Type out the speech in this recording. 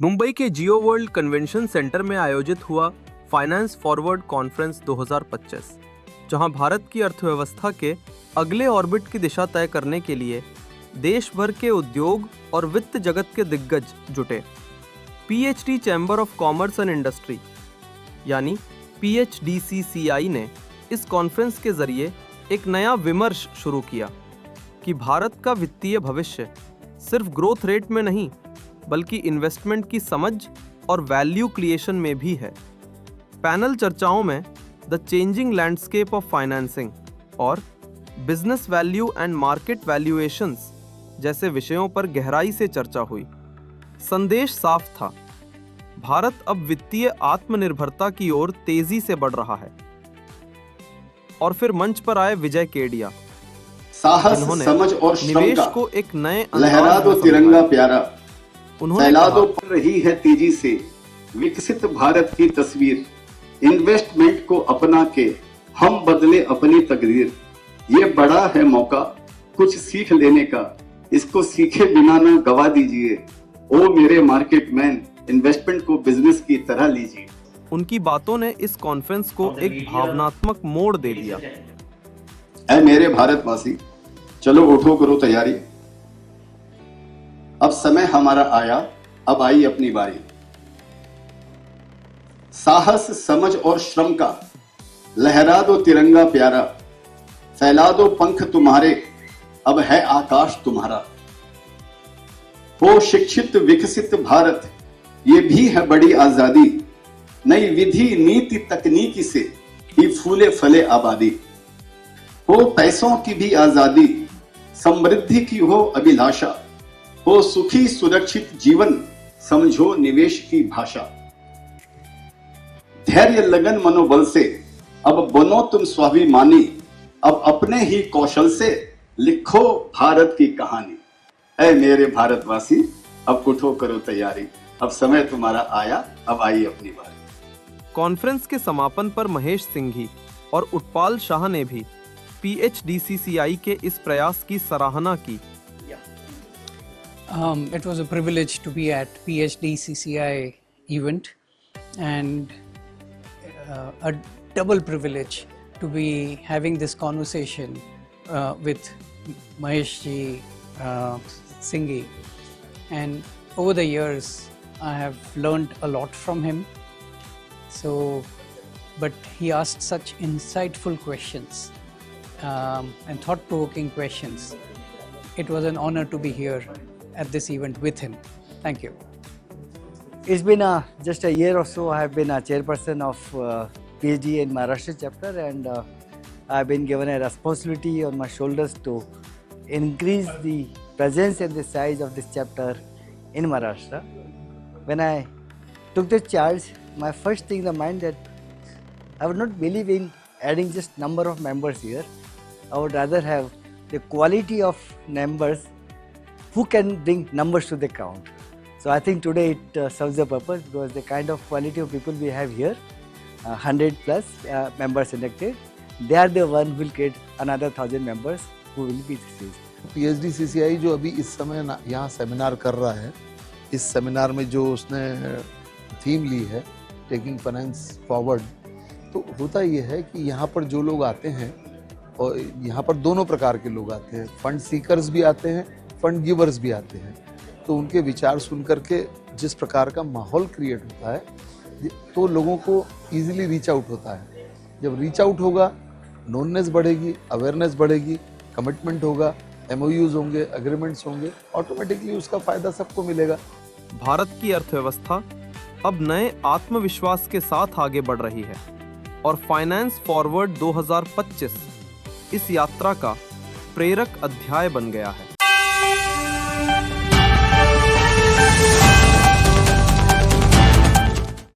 मुंबई के जियो world convention centre में आयोजित हुआ फाइनेंस फॉरवर्ड कॉन्फ्रेंस 2025, जहां भारत की अर्थव्यवस्था के अगले ऑर्बिट की दिशा तय करने के लिए देश भर के उद्योग और वित्त जगत के दिग्गज जुटे। PhD chamber of commerce and industry यानी PHDCCI ने इस कॉन्फ्रेंस के जरिए एक नया विमर्श शुरू किया कि भारत का वित्तीय भविष्य सिर्फ ग्रोथ रेट में नहीं बल्कि इन्वेस्टमेंट की समझ और वैल्यू क्रिएशन में भी है। पैनल चर्चाओं में the changing landscape of financing और business value and market valuations जैसे विषयों पर गहराई से चर्चा हुई। संदेश साफ था, भारत अब वित्तीय आत्मनिर्भरता की ओर तेजी से बढ़ रहा है। और फिर मंच पर आए विजय केडिया, साहस, समझ और श्रम निवेश का को एक नए लहरा दो तिरंगा प्यारा, उन्होंने फैला कहा, दो पड़ रही है तेजी से विकसित भारत की तस्वीर। इन्वेस्टमेंट को अपना के हम बदले अपनी तकदीर। ये बड़ा है मौका कुछ सीख लेने का, इसको सीखे बिना न गवा दीजिए। ओ मेरे मार्केट मैन, इन्वेस्टमेंट को बिजनेस की तरह लीजिए। उनकी बातों ने इस कॉन्फ्रेंस को एक भावनात्मक मोड़ दे दिया। ऐ मेरे भारतवासी, चलो उठो करो तैयारी। अब समय हमारा आया, अब आई अपनी बारी। साहस, समझ और श्रम का लहरा दो तिरंगा प्यारा, फैला दो पंख तुम्हारे, अब है आकाश तुम्हारा। हो शिक्षित विकसित भारत, ये भी है बड़ी आजादी। नई विधि नीति तकनीकी से ही फूले फले आबादी। हो पैसों की भी आजादी, समृद्धि की हो अभिलाषा। हो सुखी सुरक्षित जीवन, समझो निवेश की भाषा। धैर्य लगन मनोबल से अब बनो तुम स्वाभिमानी। अब अपने ही कौशल से लिखो भारत की कहानी। ऐ मेरे भारतवासी, अब उठो करो तैयारी। अब समय तुम्हारा आया, अब आई अपनी बारी। कॉन्फ्रेंस के समापन पर महेश सिंघी और उत्पाल शाह ने भी PHDCCI के इस प्रयास की सराहना की। It was a privilege to be at PHDCCI event and a double privilege to be having this conversation with Mahesh ji Singhi. And over the years, I have learned a lot from him. But he asked such insightful questions and thought-provoking questions. It was an honor to be here at this event with him. Thank you. It's been just a year or so. I have been a chairperson of PhD in Maharashtra chapter, and I've been given a responsibility on my shoulders to increase the presence and the size of this chapter in Maharashtra. When I took the charge, my first thing in the mind that I would not believe in adding just number of members here. I would rather have the quality of members who can bring numbers to the count. So I think today it serves the purpose, because the kind of quality of people we have here, 100 plus members elected, they are the one who will get another 1,000 members who will be deceased. PHDCCI जो अभी इस समय यहाँ seminar कर रहा है, इस seminar में जो उसने थीम ली है टेकिंग फाइनेंस फॉरवर्ड, तो होता ये है कि यहाँ पर जो लोग आते हैं, और यहाँ पर दोनों प्रकार के लोग आते हैं, फंड सीकर्स भी आते हैं, फंड गिवर्स भी आते हैं। तो उनके विचार सुन करके जिस प्रकार का माहौल क्रिएट होता है, तो लोगों को इजीली रीच आउट होता है। जब रीच आउट होगा, नोननेस बढ़ेगी, अवेयरनेस बढ़ेगी, कमिटमेंट होगा, MOUs होंगे, एग्रीमेंट्स होंगे, ऑटोमेटिकली उसका फायदा सबको मिलेगा। भारत की अर्थव्यवस्था अब नए आत्मविश्वास के साथ आगे बढ़ रही है और फाइनेंस फॉरवर्ड 2025 इस यात्रा का प्रेरक अध्याय बन गया है।